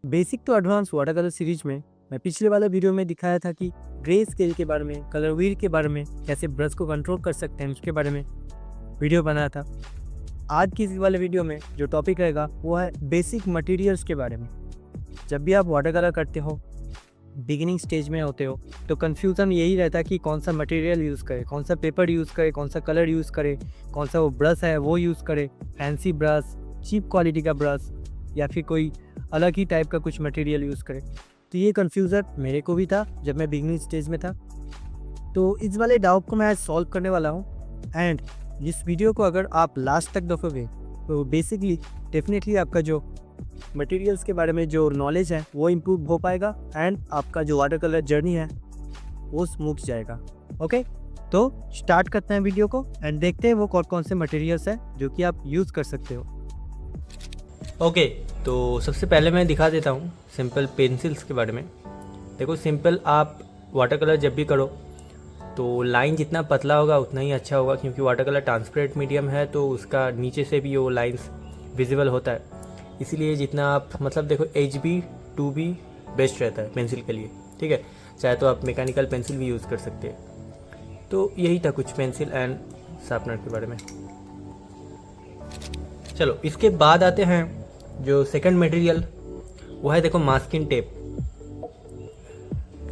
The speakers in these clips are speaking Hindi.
Basic to advance water colour series में मैं पिछले वाला वीडियो में दिखाया था कि ग्रे स्केल के बारे में, कलर व्हील के बारे में, कैसे ब्रश को कंट्रोल कर सकते हैं उसके बारे में वीडियो बनाया था। आज की इस वाले वीडियो में जो टॉपिक रहेगा वो है बेसिक मटेरियल्स के बारे में। जब भी आप वाटर कलर करते हो, बिगिनिंग स्टेज में होते हो, तो कन्फ्यूज़न यही रहता है कि कौन सा मटेरियल यूज़ करें, कौन सा पेपर यूज़ करें, कौन सा कलर यूज़ करें, कौन सा वो ब्रश है वो यूज़ करें, फैंसी ब्रश, चीप क्वालिटी का ब्रश या फिर कोई अलग ही टाइप का कुछ मटेरियल यूज़ करें। तो ये कन्फ्यूज़न मेरे को भी था जब मैं बिगिनिंग स्टेज में था। तो इस वाले डाउट को मैं आज सॉल्व करने वाला हूँ। एंड इस वीडियो को अगर आप लास्ट तक देखोगे तो बेसिकली डेफिनेटली आपका जो मटेरियल्स के बारे में जो नॉलेज है वो इम्प्रूव हो पाएगा एंड आपका जो वाटर कलर जर्नी है वो स्मूथ जाएगा। ओके, तो स्टार्ट करते हैं वीडियो को एंड देखते हैं वो कौन कौन से मटेरियल्स हैं जो कि आप यूज़ कर सकते हो। ओके, तो सबसे पहले मैं दिखा देता हूँ सिंपल पेंसिल्स के बारे में। देखो, सिंपल आप वाटर कलर जब भी करो तो लाइन जितना पतला होगा उतना ही अच्छा होगा, क्योंकि वाटर कलर ट्रांसपेरेंट मीडियम है तो उसका नीचे से भी वो लाइंस विजिबल होता है। इसीलिए जितना आप देखो HB 2B बेस्ट रहता है पेंसिल के लिए, ठीक है। चाहे तो आप मैकेनिकल पेंसिल भी यूज़ कर सकते हैं। तो यही था कुछ पेंसिल एंड शार्पनर के बारे में। चलो, इसके बाद आते हैं जो सेकंड मटेरियल, वो है देखो मास्किंग टेप।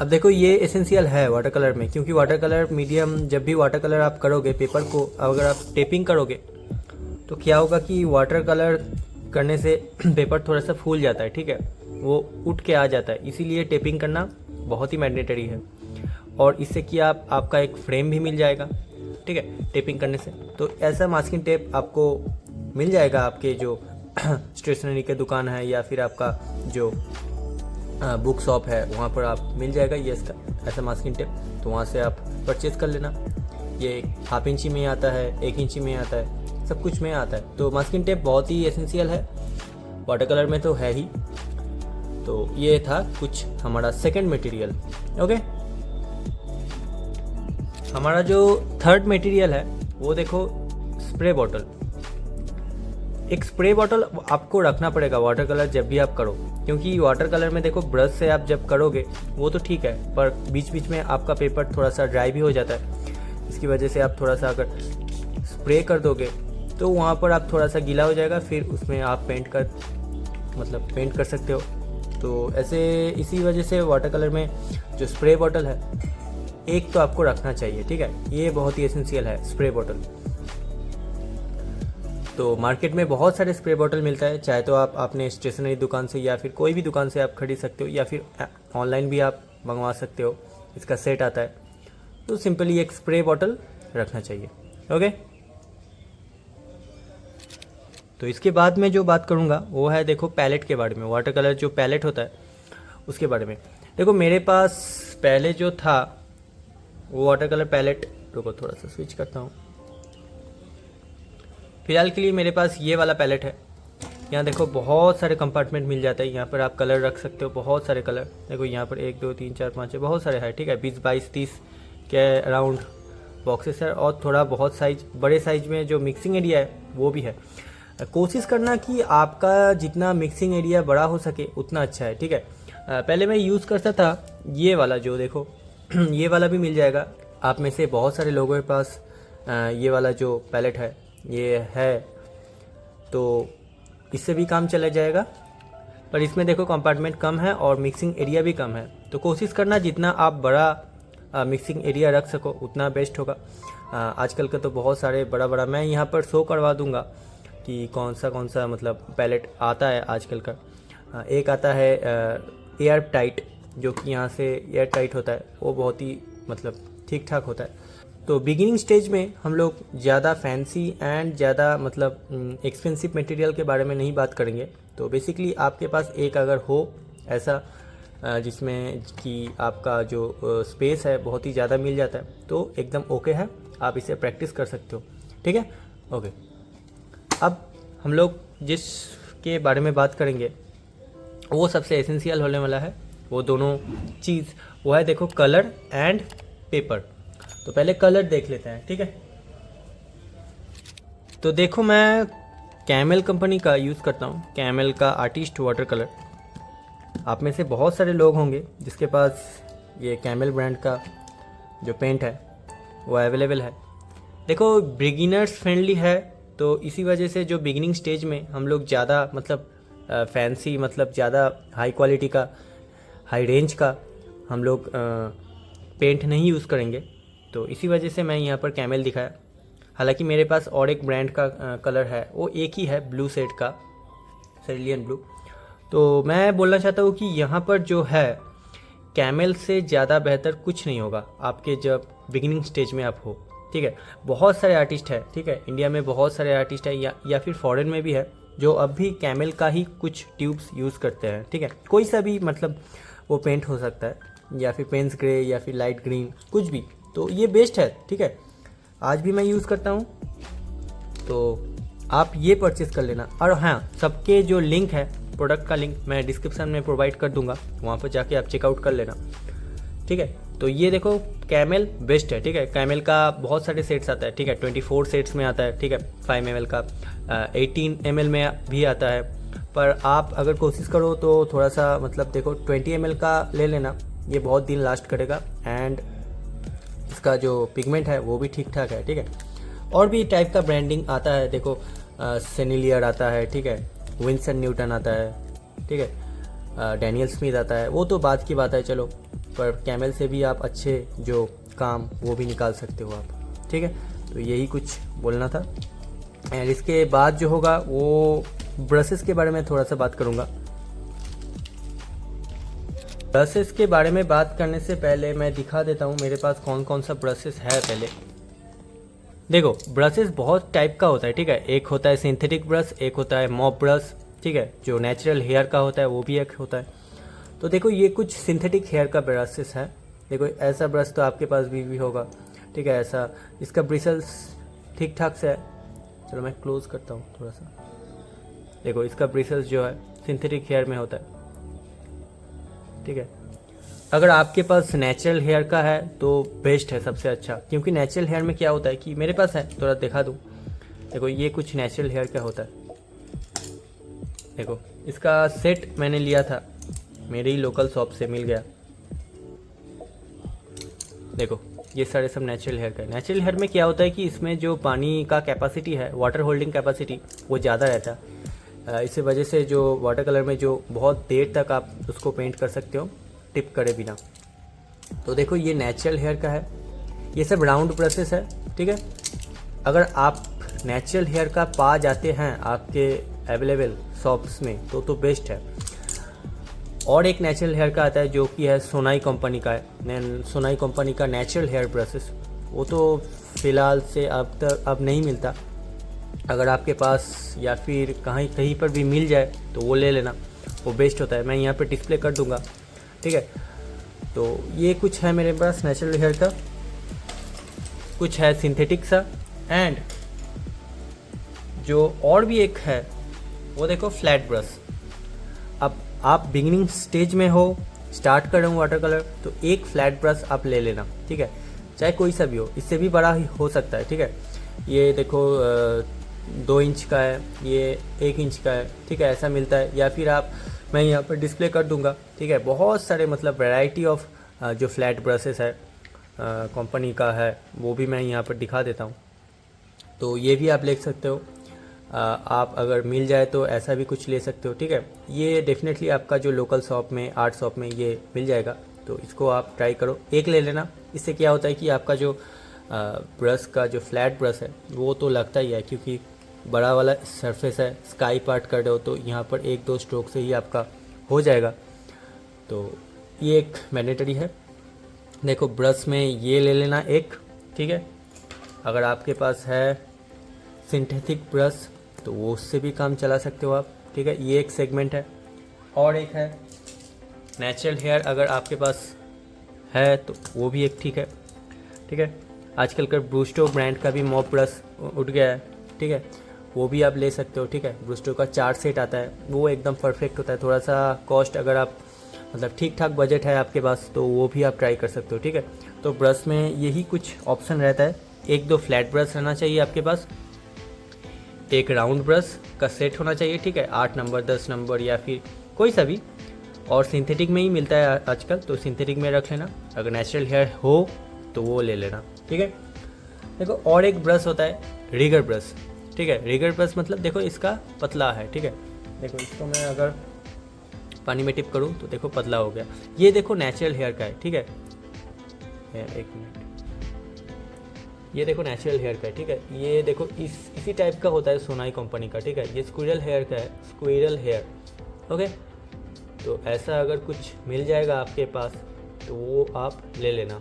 अब देखो, ये एसेंशियल है वाटर कलर में, क्योंकि वाटर कलर मीडियम जब भी वाटर कलर आप करोगे, पेपर को अगर आप टेपिंग करोगे तो क्या होगा कि वाटर कलर करने से पेपर थोड़ा सा फूल जाता है, ठीक है, वो उठ के आ जाता है। इसीलिए टेपिंग करना बहुत ही मैंडेटरी है। और इससे कि आपका एक फ्रेम भी मिल जाएगा, ठीक है, टेपिंग करने से। तो ऐसा मास्किंग टेप आपको मिल जाएगा आपके जो स्टेशनरी के दुकान है या फिर आपका जो बुक शॉप है वहाँ पर आप मिल जाएगा ये ऐसा मास्किंग टेप। तो वहाँ से आप परचेज़ कर लेना। ये 1/2 इंची में आता है, 1 इंची में आता है, सब कुछ में आता है। तो मास्किंग टेप बहुत ही एसेंशियल है, वाटर कलर में तो है ही। तो ये था कुछ हमारा सेकंड मटेरियल। ओके, हमारा जो थर्ड मटेरियल है वो देखो स्प्रे बॉटल। एक स्प्रे बॉटल आपको रखना पड़ेगा वाटर कलर जब भी आप करो, क्योंकि वाटर कलर में देखो ब्रश से आप जब करोगे वो तो ठीक है, पर बीच बीच में आपका पेपर थोड़ा सा ड्राई भी हो जाता है। इसकी वजह से आप थोड़ा सा अगर स्प्रे कर दोगे तो वहाँ पर आप थोड़ा सा गीला हो जाएगा, फिर उसमें आप पेंट कर सकते हो। तो ऐसे इसी वजह से वाटर कलर में जो स्प्रे बॉटल है एक तो आपको रखना चाहिए, ठीक है। ये बहुत ही एसेंशियल है स्प्रे बॉटल। तो मार्केट में बहुत सारे स्प्रे बॉटल मिलता है, चाहे तो आप अपने स्टेशनरी दुकान से या फिर कोई भी दुकान से आप खरीद सकते हो, या फिर ऑनलाइन भी आप मंगवा सकते हो। इसका सेट आता है। तो सिंपली एक स्प्रे बॉटल रखना चाहिए। ओके, तो इसके बाद में जो बात करूँगा वो है देखो पैलेट के बारे में। वाटर कलर जो पैलेट होता है उसके बारे में। देखो, मेरे पास पहले जो था वो वाटर कलर पैलेट, रुको थोड़ा सा स्विच करता हूँ। फिलहाल के लिए मेरे पास ये वाला पैलेट है। यहाँ देखो बहुत सारे कंपार्टमेंट मिल जाता है, यहाँ पर आप कलर रख सकते हो, बहुत सारे कलर। देखो यहाँ पर 1 2 3 4 5 6 बहुत सारे हैं, ठीक है। 20 22 30 के अराउंड बॉक्सेस है, और थोड़ा बहुत साइज बड़े साइज में जो मिक्सिंग एरिया है वो भी है। कोशिश करना कि आपका जितना मिक्सिंग एरिया बड़ा हो सके उतना अच्छा है, ठीक है। पहले मैं यूज़ करता था ये वाला, जो देखो ये वाला भी मिल जाएगा। आप में से बहुत सारे लोगों के पास ये वाला जो पैलेट है ये है, तो इससे भी काम चला जाएगा। पर इसमें देखो कंपार्टमेंट कम है और मिक्सिंग एरिया भी कम है। तो कोशिश करना जितना आप बड़ा मिक्सिंग एरिया रख सको उतना बेस्ट होगा। आजकल का तो बहुत सारे बड़ा मैं यहाँ पर शो करवा दूँगा कि कौन सा पैलेट आता है आजकल का। एक आता है एयर टाइट, जो कि यहाँ से एयर टाइट होता है, वो बहुत ही ठीक ठाक होता है। तो बिगिनिंग स्टेज में हम लोग ज़्यादा फैंसी एंड ज़्यादा एक्सपेंसिव मटेरियल के बारे में नहीं बात करेंगे। तो बेसिकली आपके पास एक अगर हो ऐसा जिसमें कि आपका जो स्पेस है बहुत ही ज़्यादा मिल जाता है, तो एकदम ओके है, आप इसे प्रैक्टिस कर सकते हो, ठीक है। ओके, अब हम लोग जिसके बारे में बात करेंगे वो सबसे एसेंशियल होने वाला है, वो दोनों चीज़ वो है देखो कलर एंड पेपर। तो पहले कलर देख लेते हैं, ठीक है। तो देखो, मैं कैमल कंपनी का यूज़ करता हूँ, कैमल का आर्टिस्ट वाटर कलर। आप में से बहुत सारे लोग होंगे जिसके पास ये कैमल ब्रांड का जो पेंट है वो अवेलेबल है। देखो बिगिनर्स फ्रेंडली है, तो इसी वजह से जो बिगिनिंग स्टेज में हम लोग ज़्यादा मतलब फैंसी मतलब ज़्यादा हाई क्वालिटी का हाई रेंज का हम लोग पेंट नहीं यूज़ करेंगे। तो इसी वजह से मैं यहाँ पर कैमल दिखाया। हालांकि मेरे पास और एक ब्रांड का कलर है, वो एक ही है ब्लू शेड का, सेरिलियन ब्लू। तो मैं बोलना चाहता हूँ कि यहाँ पर जो है कैमल से ज़्यादा बेहतर कुछ नहीं होगा आपके जब बिगिनिंग स्टेज में आप हो, ठीक है। बहुत सारे आर्टिस्ट हैं, ठीक है, इंडिया में बहुत सारे आर्टिस्ट हैं या फिर फॉरेन में भी है जो अब भी कैमल का ही कुछ ट्यूब्स यूज़ करते हैं, ठीक है। कोई सा भी मतलब वो पेंट हो सकता है, या फिर पेंस ग्रे या फिर लाइट ग्रीन, कुछ भी। तो ये बेस्ट है, ठीक है, आज भी मैं यूज़ करता हूँ, तो आप ये परचेज़ कर लेना। और हाँ, सबके जो लिंक है, प्रोडक्ट का लिंक मैं डिस्क्रिप्शन में प्रोवाइड कर दूंगा, वहाँ पर जाके आप चेकआउट कर लेना, ठीक है। तो ये देखो कैमल बेस्ट है, ठीक है। कैमल का बहुत सारे सेट्स आता है, ठीक है, 24 सेट्स में आता है, ठीक है, 5 ml का 18 ml में भी आता है। पर आप अगर कोशिश करो तो थोड़ा सा मतलब देखो 20 ml का ले लेना, ये बहुत दिन लास्ट करेगा एंड इसका जो पिगमेंट है वो भी ठीक ठाक है, ठीक है। और भी टाइप का ब्रांडिंग आता है, देखो सेनिलियर आता है, ठीक है, विंसन न्यूटन आता है, ठीक है, डैनियल स्मिथ आता है, वो तो बात की बात है, चलो। पर कैमल से भी आप अच्छे जो काम वो भी निकाल सकते हो आप, ठीक है। तो यही कुछ बोलना था। एंड इसके बाद जो होगा वो ब्रशेस के बारे में थोड़ा सा बात करूँगा। ब्रशेस के बारे में बात करने से पहले मैं दिखा देता हूँ मेरे पास कौन कौन सा ब्रशेस है। पहले देखो ब्रशेस बहुत टाइप का होता है, ठीक है। एक होता है सिंथेटिक ब्रश, एक होता है मॉप ब्रश, ठीक है, जो नेचुरल हेयर का होता है वो भी एक होता है। तो देखो ये कुछ सिंथेटिक हेयर का ब्रशेस है। देखो ऐसा ब्रश तो आपके पास भी होगा, ठीक है, ऐसा। इसका ब्रिसल्स ठीक ठाक से है, चलो मैं क्लोज करता हूँ थोड़ा सा। देखो इसका ब्रिसल्स जो है सिंथेटिक हेयर में होता है, ठीक है। अगर आपके पास नेचुरल हेयर का है तो बेस्ट है, सबसे अच्छा, क्योंकि नेचुरल हेयर में क्या होता है कि मेरे पास है, थोड़ा दिखा दूँ। देखो ये कुछ नेचुरल हेयर का होता है। देखो इसका सेट मैंने लिया था, मेरे ही लोकल शॉप से मिल गया। देखो ये सारे सब नेचुरल हेयर का है। नेचुरल हेयर में क्या होता है कि इसमें जो पानी का कैपेसिटी है, वाटर होल्डिंग कैपेसिटी, वो ज़्यादा रहता है। इसी वजह से जो वाटर कलर में जो बहुत देर तक आप उसको पेंट कर सकते हो टिप करे बिना। तो देखो ये नेचुरल हेयर का है, ये सब राउंड ब्रशेस है, ठीक है। अगर आप नेचुरल हेयर का पा जाते हैं आपके अवेलेबल शॉप्स में तो बेस्ट है। और एक नेचुरल हेयर का आता है जो कि है सोनाई कंपनी का है, सोनाई कंपनी का नेचुरल हेयर ब्रशेस। वो तो फ़िलहाल से अब नहीं मिलता। अगर आपके पास या फिर कहीं पर भी मिल जाए तो वो ले लेना, वो बेस्ट होता है। मैं यहाँ पे डिस्प्ले कर दूँगा, ठीक है। तो ये कुछ है मेरे पास नेचुरल हेयर का, कुछ है सिंथेटिक सा, एंड जो और भी एक है वो देखो फ्लैट ब्रश। अब आप बिगिनिंग स्टेज में हो, स्टार्ट कर रहे हो वाटर कलर, तो एक फ्लैट ब्रश आप ले लेना, ठीक है, चाहे कोई सा भी हो, इससे भी बड़ा ही हो सकता है, ठीक है। ये देखो 2 इंच का है, ये 1 इंच का है, ठीक है, ऐसा मिलता है। या फिर आप, मैं यहाँ पर डिस्प्ले कर दूंगा, ठीक है, बहुत सारे मतलब वैरायटी ऑफ जो फ्लैट ब्रशेस है कंपनी का है वो भी मैं यहाँ पर दिखा देता हूँ। तो ये भी आप ले सकते हो। आप अगर मिल जाए तो ऐसा भी कुछ ले सकते हो, ठीक है। ये डेफिनेटली आपका जो लोकल शॉप में, आर्ट शॉप में ये मिल जाएगा, तो इसको आप ट्राई करो, एक ले लेना। इससे क्या होता है कि आपका जो ब्रश का जो फ्लैट ब्रश है वो तो लगता ही है, क्योंकि बड़ा वाला सरफेस है, स्काई पार्ट कर रहे हो तो यहाँ पर 1-2 स्ट्रोक से ही आपका हो जाएगा। तो ये एक मैंडेटरी है। देखो ब्रश में ये ले लेना एक, ठीक है। अगर आपके पास है सिंथेटिक ब्रश तो वो उससे भी काम चला सकते हो आप, ठीक है। ये एक सेगमेंट है। और एक है नेचुरल हेयर, अगर आपके पास है तो वो भी एक ठीक है, ठीक है। आजकल का ब्रूस्टो ब्रांड का भी मॉप ब्रश उठ गया है, ठीक है, वो भी आप ले सकते हो, ठीक है। ब्रूस्टो का 4 सेट आता है, वो एकदम परफेक्ट होता है। थोड़ा सा कॉस्ट, अगर आप मतलब ठीक ठाक बजट है आपके पास तो वो भी आप ट्राई कर सकते हो, ठीक है। तो ब्रश में यही कुछ ऑप्शन रहता है। 1-2 फ्लैट ब्रश रहना चाहिए आपके पास, एक राउंड ब्रश का सेट होना चाहिए, ठीक है, 8 नंबर 10 नंबर या फिर कोई सा भी, और सिंथेटिक में ही मिलता है आजकल, तो सिंथेटिक में रख लेना। अगर नेचुरल हेयर हो तो वो ले लेना, ठीक है। देखो और एक ब्रश होता है रिगर ब्रश, ठीक है। रिगर ब्रश मतलब देखो इसका पतला है, ठीक है। देखो इसको मैं अगर पानी में टिप करूँ तो देखो पतला हो गया। ये देखो नेचुरल हेयर का है, ठीक है। एक मिनट, ये देखो नेचुरल हेयर का है, ठीक है। ये देखो इसी टाइप का होता है सोनाई कंपनी का, ठीक है। ये स्क्विरल हेयर का है, स्क्विरल हेयर, ओके। तो ऐसा अगर कुछ मिल जाएगा आपके पास तो वो आप ले लेना।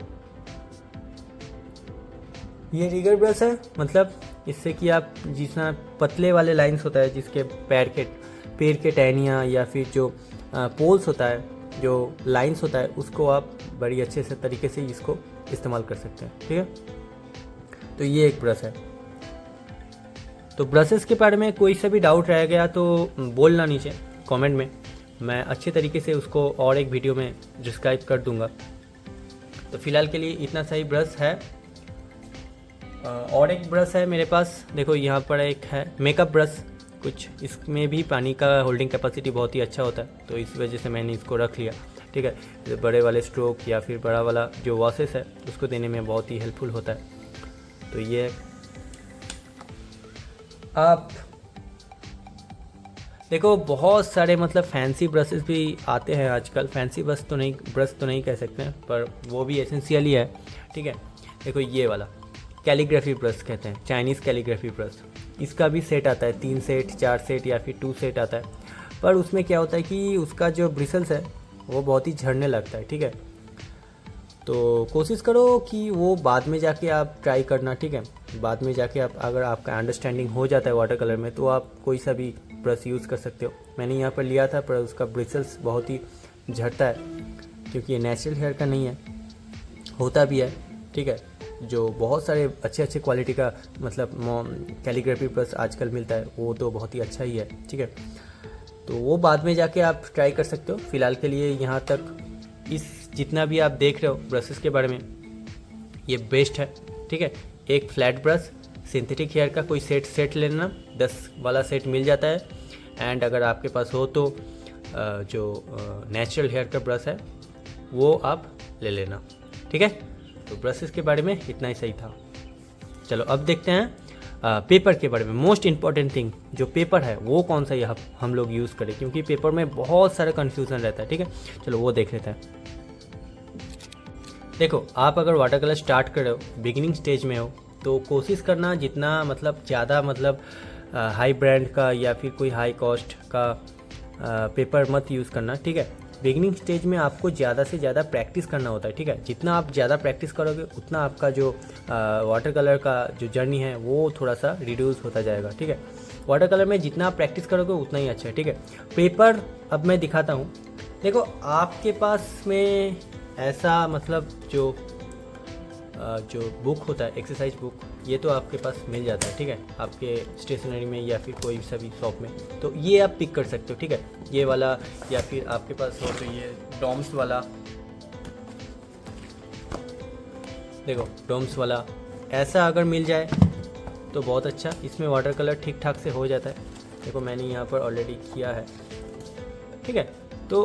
ये रिगर ब्रश है, मतलब इससे कि आप जितना पतले वाले लाइंस होता है जिसके पैर के टहनियाँ या फिर जो पोल्स होता है, जो लाइंस होता है, उसको आप बड़ी अच्छे से तरीके से इसको इस्तेमाल कर सकते हैं, ठीक है। तो ये एक ब्रश है। तो ब्रशेस के बारे में कोई सा भी डाउट रह गया तो बोलना नीचे कमेंट में, मैं अच्छे तरीके से उसको और एक वीडियो में डिस्क्राइब कर दूंगा। तो फिलहाल के लिए इतना सही ब्रश है। और एक ब्रश है मेरे पास, देखो यहाँ पर एक है मेकअप ब्रश कुछ, इसमें भी पानी का होल्डिंग कैपेसिटी बहुत ही अच्छा होता है, तो इस वजह से मैंने इसको रख लिया, ठीक है। बड़े वाले स्ट्रोक या फिर बड़ा वाला जो वॉशेस है उसको देने में बहुत ही हेल्पफुल होता है। तो ये आप देखो बहुत सारे मतलब फैंसी ब्रशेस भी आते हैं आजकल, फैंसी ब्रश तो नहीं कह सकते हैं, पर वो भी एसेंशियल ही है, ठीक है। देखो ये वाला कैलीग्राफी ब्रश कहते हैं, चाइनीज़ कैलीग्राफी ब्रश। इसका भी सेट आता है, 3 सेट 4 सेट या फिर 2 सेट आता है। पर उसमें क्या होता है कि उसका जो ब्रिसल्स है वो बहुत ही झड़ने लगता है, ठीक है। तो कोशिश करो कि वो बाद में जाके आप ट्राई करना, ठीक है। बाद में जाके आप अगर आपका अंडरस्टैंडिंग हो जाता है वाटर कलर में तो आप कोई सा भी ब्रश यूज़ कर सकते हो। मैंने यहाँ पर लिया था पर उसका ब्रिसल्स बहुत ही झड़ता है, क्योंकि ये नेचुरल हेयर का नहीं है, होता भी है, ठीक है। जो बहुत सारे अच्छे क्वालिटी का मतलब कैलीग्राफी ब्रश आजकल मिलता है वो तो बहुत ही अच्छा ही है, ठीक है। तो वो बाद में जाके आप ट्राई कर सकते हो। फ़िलहाल के लिए यहाँ तक इस जितना भी आप देख रहे हो ब्रशेस के बारे में ये बेस्ट है, ठीक है। एक फ्लैट ब्रश सिंथेटिक हेयर का कोई सेट लेना, 10 वाला सेट मिल जाता है। एंड अगर आपके पास हो तो जो नेचुरल हेयर का ब्रश है वो आप ले लेना, ठीक है। तो ब्रशेस के बारे में इतना ही सही था। चलो अब देखते हैं पेपर के बारे में। मोस्ट इम्पॉर्टेंट थिंग जो पेपर है वो कौन सा यहाँ हम लोग यूज़ करें, क्योंकि पेपर में बहुत सारा कन्फ्यूज़न रहता है, ठीक है। चलो वो देख लेते हैं। देखो आप अगर वाटर कलर स्टार्ट कर रहे हो, बिगिनिंग स्टेज में हो, तो कोशिश करना जितना मतलब ज़्यादा मतलब हाई ब्रांड का या फिर कोई हाई कॉस्ट का पेपर मत यूज़ करना, ठीक है। बिगिनिंग स्टेज में आपको ज़्यादा से ज़्यादा प्रैक्टिस करना होता है, ठीक है। जितना आप ज़्यादा प्रैक्टिस करोगे उतना आपका जो वाटर कलर का जो जर्नी है वो थोड़ा सा रिड्यूस होता जाएगा, ठीक है। वाटर कलर में जितना आप प्रैक्टिस करोगे उतना ही अच्छा है, ठीक है। पेपर अब मैं दिखाता हूँ। देखो आपके पास में ऐसा मतलब जो बुक होता है, एक्सरसाइज बुक, ये तो आपके पास मिल जाता है, ठीक है, आपके स्टेशनरी में या फिर कोई सा भी शॉप में। तो ये आप पिक कर सकते हो, ठीक है, ये वाला। या फिर आपके पास हो तो ये डॉम्स वाला, देखो डॉम्स वाला, ऐसा अगर मिल जाए तो बहुत अच्छा। इसमें वाटर कलर ठीक ठाक से हो जाता है। देखो मैंने यहाँ पर ऑलरेडी किया है, ठीक है। तो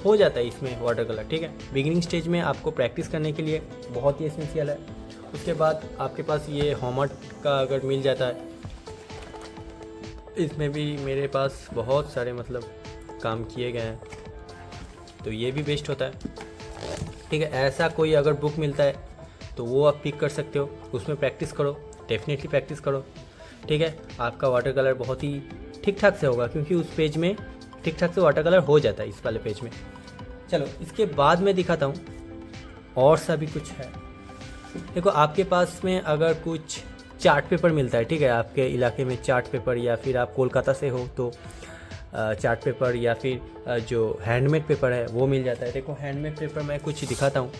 हो जाता है इसमें वाटर कलर, ठीक है। बिगिनिंग स्टेज में आपको प्रैक्टिस करने के लिए बहुत ही एसेंशियल है। उसके बाद आपके पास ये हॉमट का अगर मिल जाता है, इसमें भी मेरे पास बहुत सारे मतलब काम किए गए हैं, तो ये भी बेस्ट होता है, ठीक है। ऐसा कोई अगर बुक मिलता है तो वो आप पिक कर सकते हो, उसमें प्रैक्टिस करो, डेफिनेटली प्रैक्टिस करो, ठीक है। आपका वाटर कलर बहुत ही ठीक ठाक से होगा, क्योंकि उस पेज में ठीक ठाक से वाटर कलर हो जाता है इस वाले पेज में। चलो इसके बाद मैं दिखाता हूँ और सा भी कुछ है। देखो आपके पास में अगर कुछ चार्ट पेपर मिलता है, ठीक है, आपके इलाके में चार्ट पेपर, या फिर आप कोलकाता से हो तो चार्ट पेपर या फिर जो हैंडमेड पेपर है वो मिल जाता है। देखो हैंडमेड पेपर मैं कुछ दिखाता हूँ।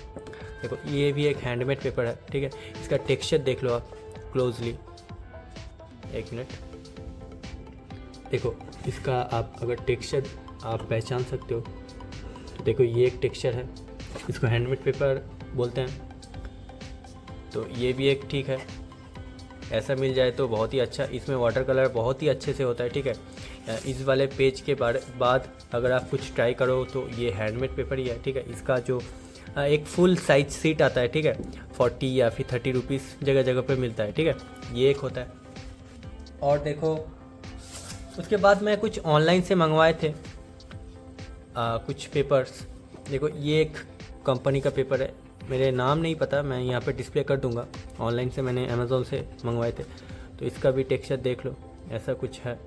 देखो ये भी एक हैंडमेड पेपर है, ठीक है। इसका टेक्सचर देख लो आप क्लोजली, एक मिनट। देखो इसका आप अगर टेक्सचर आप पहचान सकते हो तो देखो ये एक टेक्सचर है, इसको हैंडमेड पेपर बोलते हैं। तो ये भी एक ठीक है, ऐसा मिल जाए तो बहुत ही अच्छा। इसमें वाटर कलर बहुत ही अच्छे से होता है, ठीक है। इस वाले पेज के बाद अगर आप कुछ ट्राई करो तो ये हैंडमेड पेपर ही है, ठीक है। इसका जो एक फुल साइज सीट आता है, ठीक है, 40 या फिर 30 रुपीज़ जगह जगह पे मिलता है, ठीक है। ये एक होता है। और देखो उसके बाद मैं कुछ ऑनलाइन से मंगवाए थे कुछ पेपर्स। देखो ये एक कंपनी का पेपर है, मेरे नाम नहीं पता, मैं यहाँ पे डिस्प्ले कर दूँगा। ऑनलाइन से मैंने अमेज़ोन से मंगवाए थे, तो इसका भी टेक्सचर देख लो, ऐसा कुछ है।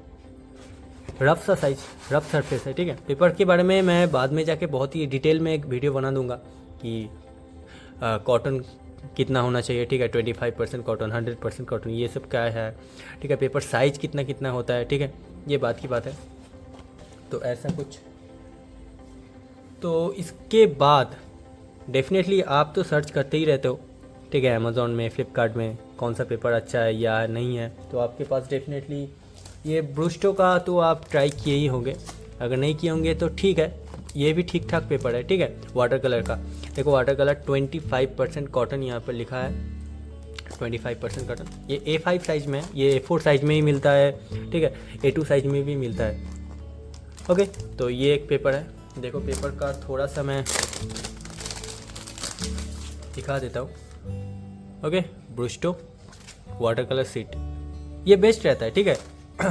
रफ सा साइज, रफ सरफेस है, ठीक है। पेपर के बारे में मैं बाद में जाके बहुत ही डिटेल में एक वीडियो बना दूंगा कि कॉटन कितना होना चाहिए, ठीक है, 25% कॉटन, 100% कॉटन, ये सब क्या है, ठीक है। पेपर साइज कितना कितना होता है, ठीक है, ये बात की बात है। तो ऐसा कुछ। तो इसके बाद डेफिनेटली आप तो सर्च करते ही रहते हो, ठीक है, अमेज़ॉन में, फ्लिपकार्ट में कौन सा पेपर अच्छा है या नहीं है। तो आपके पास डेफिनेटली ये ब्रूस्टो का तो आप ट्राई किए ही होंगे, अगर नहीं किए होंगे तो ठीक है, ये भी ठीक ठाक पेपर है, ठीक है। वाटर कलर का देखो, वाटर कलर 25% कॉटन यहाँ पर लिखा है, 25% कॉटन। ये A5 साइज में, ये A4 साइज में ही मिलता है, ठीक है, A2 साइज में भी मिलता है। ओके, तो ये एक पेपर है। देखो पेपर का थोड़ा सा मैं दिखा देता हूँ। ओके, ब्रूस्टो वाटर कलर सीट, ये बेस्ट रहता है, ठीक है।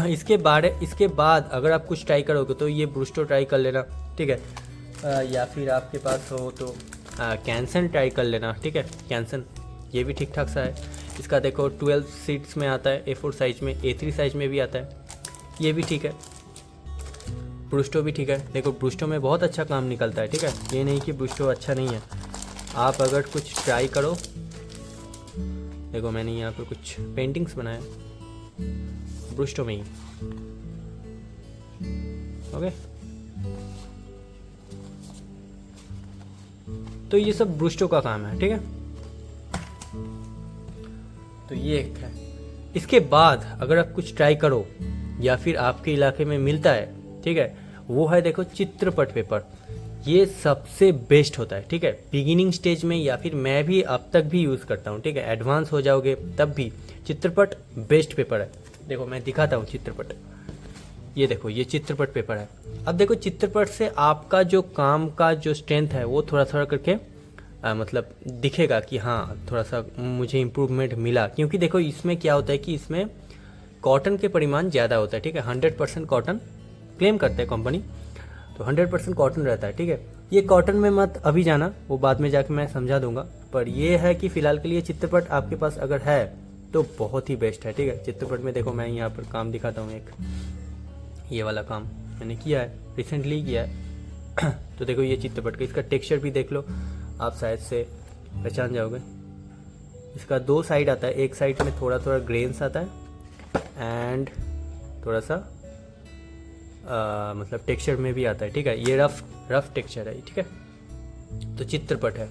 इसके बाद अगर आप कुछ ट्राई करोगे तो ये ब्रूस्टो ट्राई कर लेना, ठीक है। या फिर आपके पास हो तो कैंसन ट्राई कर लेना, ठीक है। कैंसन ये भी ठीक ठाक सा है। इसका देखो 12 सीट्स में आता है, A4 साइज में, A3 साइज में भी आता है, ये भी ठीक है। ब्रूस्टो भी ठीक है। देखो ब्रूस्टो में बहुत अच्छा काम निकलता है, ठीक है, ये नहीं कि ब्रूस्टो अच्छा नहीं है। आप अगर कुछ ट्राई करो, देखो मैंने यहाँ पर कुछ पेंटिंग्स बनाए ब्रूस्टो में ही। ओके, तो ये सब ब्रूस्टो का काम है, ठीक है। तो ये एक है। इसके बाद अगर आप कुछ ट्राई करो या फिर आपके इलाके में मिलता है, ठीक है, वो है देखो चित्रपट पेपर। ये सबसे बेस्ट होता है, ठीक है, बिगिनिंग स्टेज में, या फिर मैं भी अब तक भी यूज़ करता हूँ, ठीक है। एडवांस हो जाओगे तब भी चित्रपट बेस्ट पेपर है। देखो मैं दिखाता हूँ चित्रपट, ये देखो ये चित्रपट पेपर है। अब देखो चित्रपट से आपका जो काम का जो स्ट्रेंथ है वो थोड़ा थोड़ा करके मतलब दिखेगा कि हाँ थोड़ा सा मुझे इम्प्रूवमेंट मिला, क्योंकि देखो इसमें क्या होता है कि इसमें कॉटन के परिमाण ज़्यादा होता है, ठीक है। 100% कॉटन क्लेम करते हैं कंपनी, तो 100% कॉटन रहता है, ठीक है। ये कॉटन में मत अभी जाना, वो बाद में जाके मैं समझा दूंगा, पर ये है कि फ़िलहाल के लिए चित्रपट आपके पास अगर है तो बहुत ही बेस्ट है, ठीक है। चित्रपट में देखो मैं यहाँ पर काम दिखाता हूँ, एक ये वाला काम मैंने किया है, रिसेंटली किया है। तो देखो ये चित्रपट का, इसका टेक्सचर भी देख लो, आप शायद से पहचान जाओगे। इसका 2 साइड आता है, एक साइड में थोड़ा थोड़ा ग्रेन्स आता है एंड थोड़ा सा मतलब टेक्सचर में भी आता है, ठीक है। ये रफ टेक्सचर है, ठीक है। तो चित्रपट है,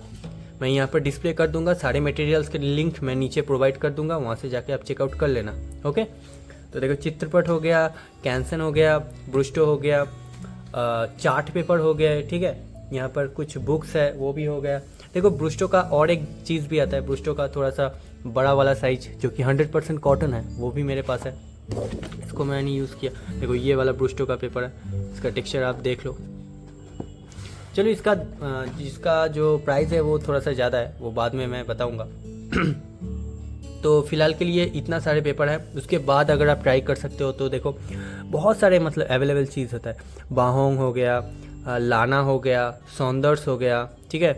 मैं यहाँ पर डिस्प्ले कर दूंगा, सारे मटेरियल्स के लिंक मैं नीचे प्रोवाइड कर दूंगा, वहाँ से जाके आप चेकआउट कर लेना। ओके, तो देखो चित्रपट हो गया, कैंसन हो गया, ब्रूस्टो हो गया, चार्ट पेपर हो गया, ठीक है। यहाँ पर कुछ बुक्स है वो भी हो गया। देखो ब्रूस्टो का और एक चीज़ भी आता है, ब्रूस्टो का थोड़ा सा बड़ा वाला साइज जो कि 100% कॉटन है, वो भी मेरे पास है, इसको मैंने यूज़ किया। देखो ये वाला ब्रूस्टो का पेपर है, इसका टेक्सचर आप देख लो। चलो जिसका जो प्राइस है वो थोड़ा सा ज़्यादा है, वो बाद में मैं बताऊँगा। तो फिलहाल के लिए इतना सारे पेपर है। उसके बाद अगर आप ट्राई कर सकते हो तो देखो बहुत सारे मतलब अवेलेबल चीज़ होता है। बाहोंग हो गया, लाना हो गया, सौंदर्स हो गया, ठीक है।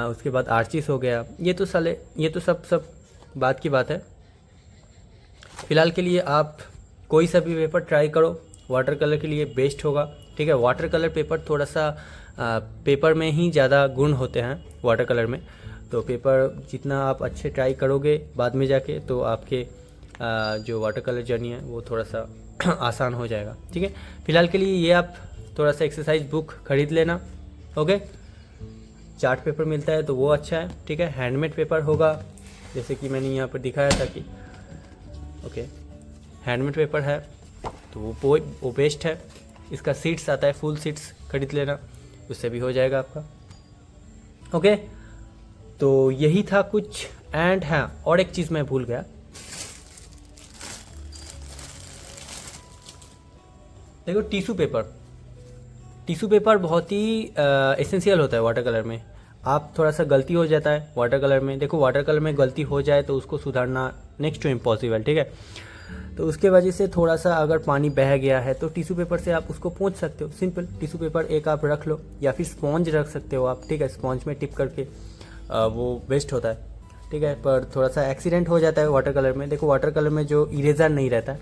उसके बाद आर्चिस हो गया। ये तो सब बात की बात है। फ़िलहाल के लिए आप कोई सा भी पेपर ट्राई करो, वाटर कलर के लिए बेस्ट होगा, ठीक है। वाटर कलर पेपर थोड़ा सा पेपर में ही ज़्यादा गुण होते हैं वाटर कलर में, तो पेपर जितना आप अच्छे ट्राई करोगे बाद में जाके, तो आपके जो वाटर कलर जर्नी है वो थोड़ा सा आसान हो जाएगा, ठीक है। फिलहाल के लिए ये आप थोड़ा सा एक्सरसाइज बुक खरीद लेना। ओके, चार्ट पेपर मिलता है तो वो अच्छा है, ठीक है। हैंडमेड पेपर होगा जैसे कि मैंने यहाँ पर दिखाया था कि ओके हैंडमेड पेपर है तो वो बेस्ट है। इसका सीट्स आता है, फुल सीट्स खरीद लेना, उससे भी हो जाएगा आपका। ओके, तो यही था कुछ। एंड हाँ, और एक चीज़ मैं भूल गया, देखो टिश्यू पेपर बहुत ही एसेंशियल होता है वाटर कलर में। आप थोड़ा सा गलती हो जाता है वाटर कलर में, देखो वाटर कलर में गलती हो जाए तो उसको सुधारना नेक्स्ट टू इम्पॉसिबल, ठीक है। तो उसके वजह से थोड़ा सा अगर पानी बह गया है तो टिश्यू पेपर से आप उसको पोंछ सकते हो, सिंपल। टिश्यू पेपर एक आप रख लो या फिर स्पॉन्ज रख सकते हो आप, ठीक है। स्पॉन्ज में टिप करके वो बेस्ट होता है, ठीक है। पर थोड़ा सा एक्सीडेंट हो जाता है वाटर कलर में, देखो वाटर कलर में जो इरेजर नहीं रहता है,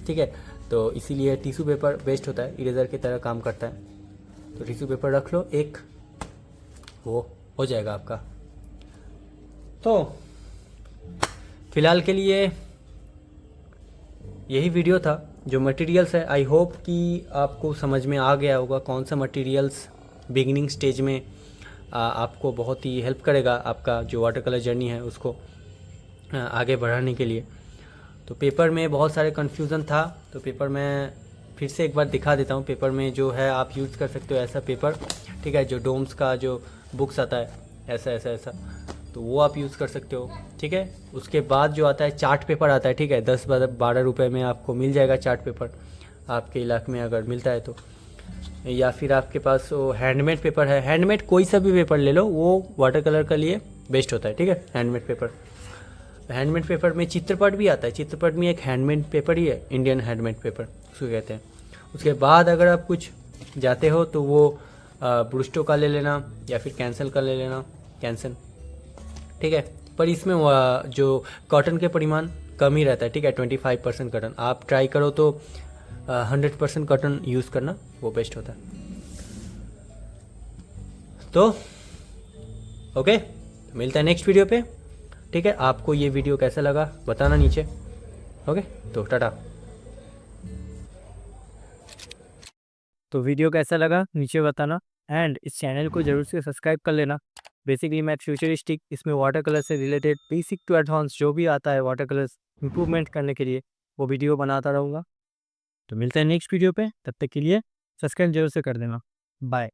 ठीक है, तो इसीलिए टिश्यू पेपर बेस्ट होता है, इरेजर की तरह काम करता है। तो टिश्यू पेपर रख लो एक, वो हो जाएगा आपका। तो फिलहाल के लिए यही वीडियो था। जो मटेरियल्स है आई होप कि आपको समझ में आ गया होगा कौन सा मटेरियल्स बिगिनिंग स्टेज में आपको बहुत ही हेल्प करेगा आपका जो वाटर कलर जर्नी है उसको आगे बढ़ाने के लिए। तो पेपर में बहुत सारे कन्फ्यूज़न था, तो पेपर में फिर से एक बार दिखा देता हूँ। पेपर में जो है आप यूज़ कर सकते हो ऐसा पेपर, ठीक है, जो डोम्स का जो बुक्स आता है ऐसा ऐसा ऐसा, तो वो आप यूज़ कर सकते हो, ठीक है। उसके बाद जो आता है चार्ट पेपर आता है, ठीक है, 10-12 रुपये में आपको मिल जाएगा चार्ट पेपर, आपके इलाके में अगर मिलता है तो। या फिर आपके पास वो हैंडमेड पेपर है, हैंडमेड कोई सा भी पेपर ले लो, वो वाटर कलर के लिए बेस्ट होता है, ठीक है, हैंडमेड पेपर। हैंडमेड पेपर में चित्रपट भी आता है, चित्रपट में एक हैंडमेड पेपर ही है, इंडियन हैंडमेड पेपर उसको कहते हैं। उसके बाद अगर आप कुछ जाते हो तो वो ब्रूस्टो का ले लेना या फिर कैंसल का ले लेना, कैंसन, ठीक है। पर इसमें जो कॉटन के परिमाण कम ही रहता है, ठीक है, 25% कॉटन। आप ट्राई करो तो 100% कॉटन यूज़ करना, वो बेस्ट होता है। तो ओके, मिलता है नेक्स्ट वीडियो पे, ठीक है। आपको ये वीडियो कैसा लगा बताना नीचे, ओके। तो टाटा। तो वीडियो कैसा लगा नीचे बताना, एंड इस चैनल को जरूर से सब्सक्राइब कर लेना। बेसिकली मैं फ्यूचरिस्टिक इसमें वाटर कलर से रिलेटेड बेसिक टू एडवांस जो भी आता है वाटर कलर्स इम्प्रूवमेंट करने के लिए वो वीडियो बनाता रहूँगा। तो मिलते हैं नेक्स्ट वीडियो पे, तब तक के लिए सब्सक्राइब जरूर से कर देना। बाय।